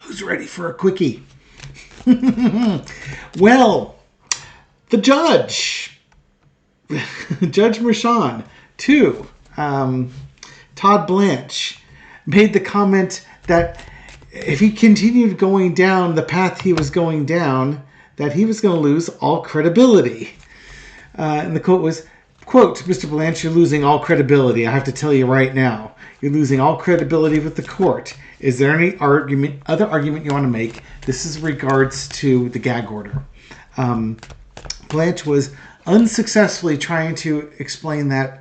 Who's ready for a quickie? Well, the judge, Judge Maran, to Todd Blanche, made the comment that if he continued going down the path he was going down, that he was going to lose all credibility. And the quote was, quote, "Mr. Blanche, you're losing all credibility. I have to tell you right now. You're losing all credibility with the court. Is there any other argument you want to make? This is regards to the gag order." Blanche was unsuccessfully trying to explain that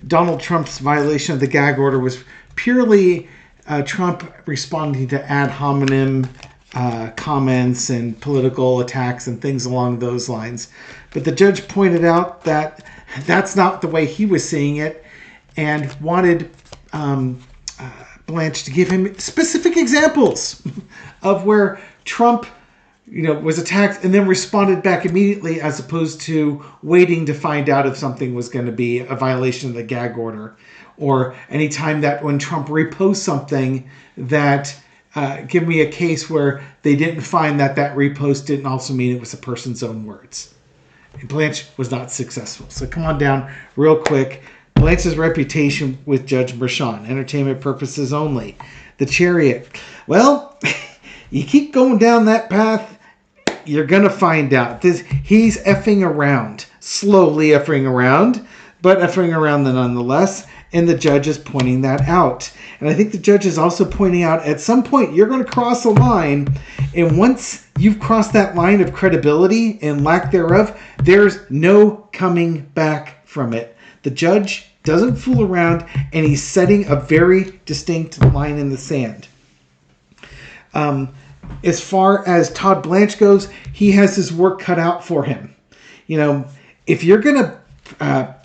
Donald Trump's violation of the gag order was purely Trump responding to ad hominem comments and political attacks and things along those lines. But the judge pointed out that that's not the way he was seeing it, and wanted Blanche to give him specific examples of where Trump, was attacked and then responded back immediately, as opposed to waiting to find out if something was going to be a violation of the gag order, or any time that when Trump reposts something that give me a case where they didn't find that repost didn't also mean it was a person's own words. Blanche was not successful. So come on down real quick. Blanche's reputation with Judge Maran, entertainment purposes only. The Chariot. Well, you keep going down that path, you're going to find out. He's effing around. Slowly effing around, but effing around nonetheless. And the judge is pointing that out. And I think the judge is also pointing out at some point you're going to cross a line. And once you've crossed that line of credibility and lack thereof, there's no coming back from it. The judge doesn't fool around, and he's setting a very distinct line in the sand. As far as Todd Blanche goes, he has his work cut out for him. If you're going to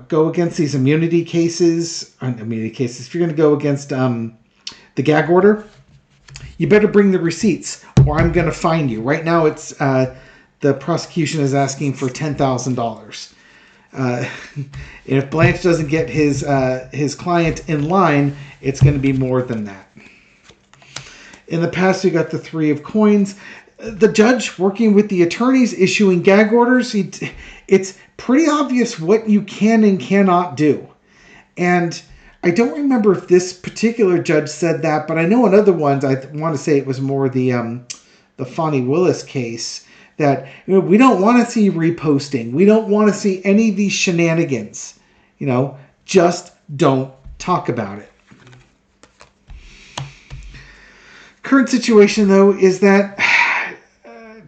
go against these immunity cases, if you're going to go against the gag order, you better bring the receipts, or I'm going to fine you. Right now, it's the prosecution is asking for $10,000. If Blanche doesn't get his client in line, it's going to be more than that. In the past, we got the Three of Coins. The judge working with the attorneys issuing gag orders. It's pretty obvious what you can and cannot do. And I don't remember if this particular judge said that, but I know in other ones, I want to say it was more the Fonnie Willis case, that we don't want to see reposting. We don't want to see any of these shenanigans. Just don't talk about it. Current situation, though, is that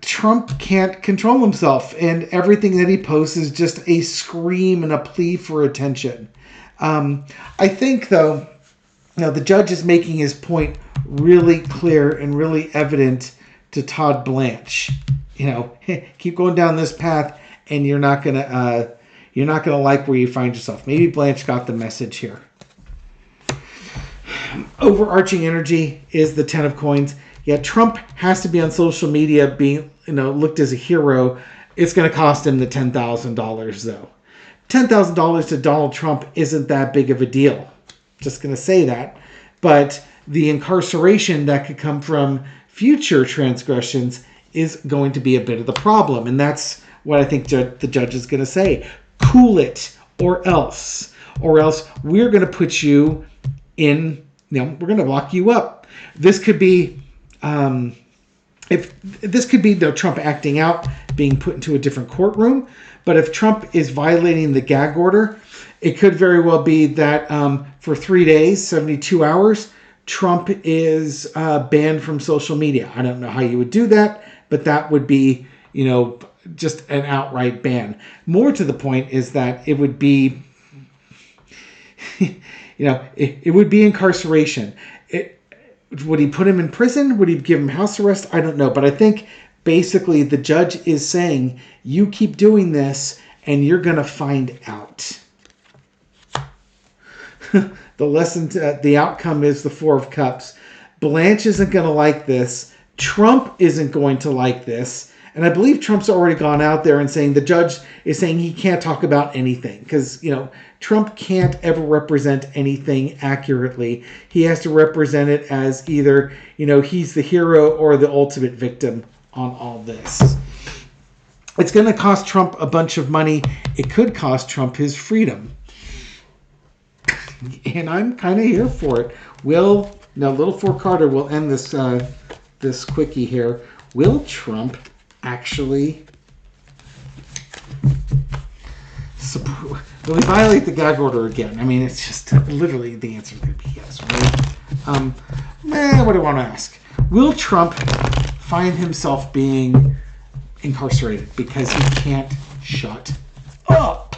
Trump can't control himself, and everything that he posts is just a scream and a plea for attention. I think, though, the judge is making his point really clear and really evident to Todd Blanche. Keep going down this path, and you're not gonna like where you find yourself. Maybe Blanche got the message here. Overarching energy is the Ten of Coins. Yeah, Trump has to be on social media being, looked as a hero. It's going to cost him the $10,000, though. $10,000 to Donald Trump isn't that big of a deal. Just going to say that. But the incarceration that could come from future transgressions is going to be a bit of the problem. And that's what I think the judge is going to say. Cool it, or else. Or else we're going to put you in, we're going to lock you up. This could be, Trump acting out, being put into a different courtroom. But if Trump is violating the gag order, it could very well be that for 3 days, 72 hours, Trump is banned from social media. I don't know how you would do that, but that would be, just an outright ban. More to the point is that it would be, it would be incarceration. Would he put him in prison? Would he give him house arrest? I don't know. But I think basically the judge is saying, you keep doing this and you're going to find out. The lesson, the outcome is the Four of Cups. Blanche isn't going to like this. Trump isn't going to like this. And I believe Trump's already gone out there and saying the judge is saying he can't talk about anything because, Trump can't ever represent anything accurately. He has to represent it as either, he's the hero or the ultimate victim on all this. It's going to cost Trump a bunch of money. It could cost Trump his freedom. And I'm kind of here for it. Now, little four-carder will end this quickie here. Will Trump actually will he violate the gag order again? I mean, it's just literally the answer could be yes, right? What do I want to ask? Will Trump find himself being incarcerated because he can't shut up?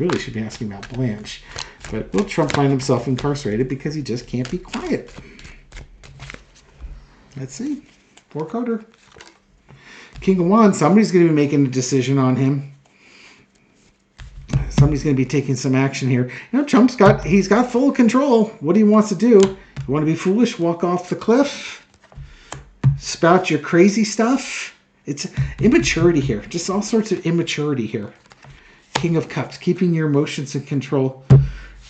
Really should be asking about Blanche. But will Trump find himself incarcerated because he just can't be quiet? Let's see. Four-carder. King of Wands. Somebody's going to be making a decision on him. Somebody's going to be taking some action here. Trump's he's got full control. What he wants to do. You want to be foolish? Walk off the cliff? Spout your crazy stuff? It's immaturity here. Just all sorts of immaturity here. King of Cups, keeping your emotions in control.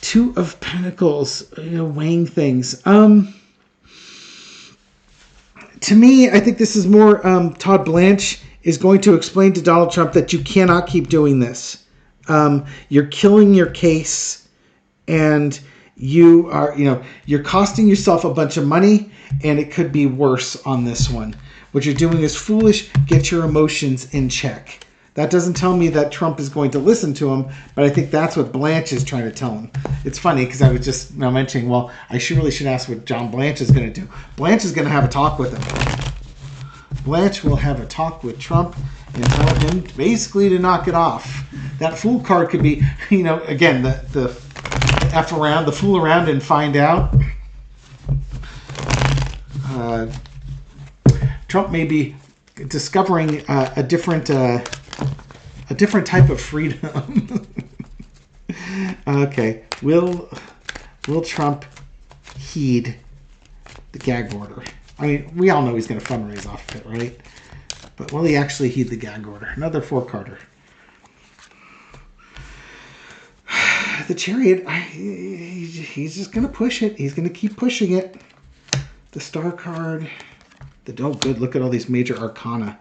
Two of Pentacles, weighing things. To me, I think this is more Todd Blanche is going to explain to Donald Trump that you cannot keep doing this. You're killing your case, and you are, you're costing yourself a bunch of money, and it could be worse on this one. What you're doing is foolish. Get your emotions in check. That doesn't tell me that Trump is going to listen to him, but I think that's what Blanche is trying to tell him. It's funny because I was just mentioning, I really should ask what John Blanche is going to do. Blanche is going to have a talk with him. Blanche will have a talk with Trump and tell him basically to knock it off. That fool card could be, again, the F around, the fool around and find out. Trump may be discovering a different type of freedom. Okay. Will Trump heed the gag order? I mean, we all know he's going to fundraise off of it, right? But will he actually heed the gag order? Another four-carder. The Chariot, he's just going to push it. He's going to keep pushing it. The Star card. Good. Look at all these major arcana.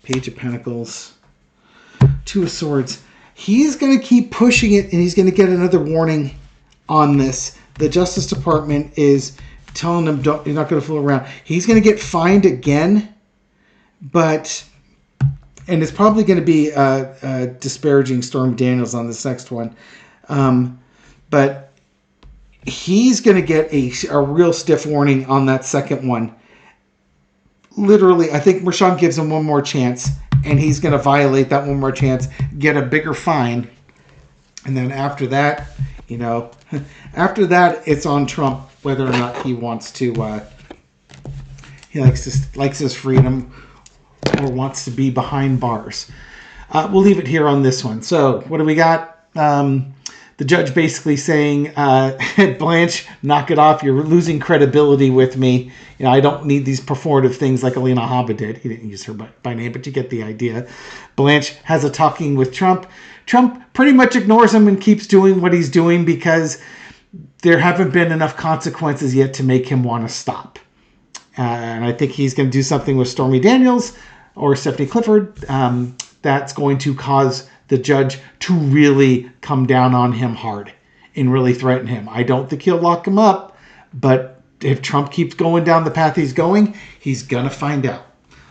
Page of Pentacles. Two of Swords. He's going to keep pushing it, and he's going to get another warning on this. The Justice Department is telling him, you're not going to fool around. He's going to get fined again, and it's probably going to be disparaging Stormy Daniels on this next one. But he's going to get a real stiff warning on that second one. Literally, I think Maran gives him one more chance, and he's going to violate that one more chance, get a bigger fine, and then after that, it's on Trump whether or not he wants to. He likes his freedom, or wants to be behind bars. We'll leave it here on this one. So, what do we got? The judge basically saying, Blanche, knock it off. You're losing credibility with me. I don't need these performative things like Alina Habba did. He didn't use her by name, but you get the idea. Blanche has a talking with Trump. Trump pretty much ignores him and keeps doing what he's doing because there haven't been enough consequences yet to make him want to stop. And I think he's going to do something with Stormy Daniels or Stephanie Clifford that's going to cause the judge to really come down on him hard and really threaten him. I don't think he'll lock him up, but if Trump keeps going down the path he's going, he's going to find out.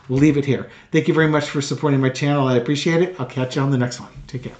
We'll leave it here. Thank you very much for supporting my channel. I appreciate it. I'll catch you on the next one. Take care.